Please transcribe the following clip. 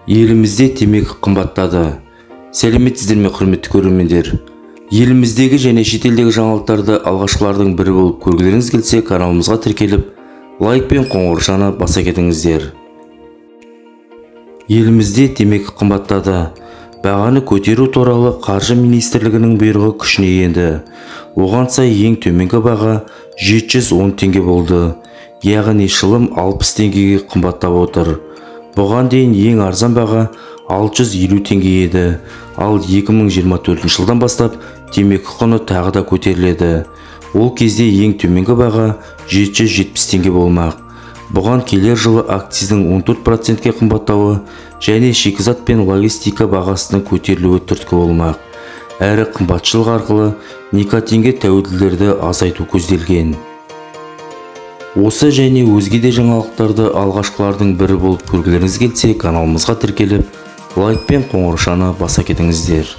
Елімізде темекі қымбаттады. Сәлеметсіздер ме, құрметті көрермендер? Еліміздегі және шетелдегі жаңалықтарды алғашқылардың бірі болып көргілеріңіз келсе, каналымызға тіркеліп, лайк пен қоңырауды баса кетіңіздер. Елімізде темекі қымбаттады. Бағаны көтеру туралы Қаржы министрлігінің бұйрығы күшіне енді. Оған сай ең төменгі баға 710 теңге болды. Яғни шылым 60 теңгеге қымбаттап отыр. Бұған дейін ең арзан баға 650 теңге еді. Ал 2024 жылдан бастап темекі құны тағы да көтеріледі. Ол кезде ең төменгі баға 770 теңге болмақ. Бұған келер жылы акциздің 14%-ке қымбаттауы және шикізат пен логистика бағасының көтерілуі түрткі болмақ. Әрі қымбатшылық арқылы никотинге тәуелділерді азайту көзделген. Осы және өзге де жаңалықтарды алғашқылардың бірі болып көргілеріңіз келсе, каналымызға тіркеліп, лайк пен қоңырауды баса кетіңіздер.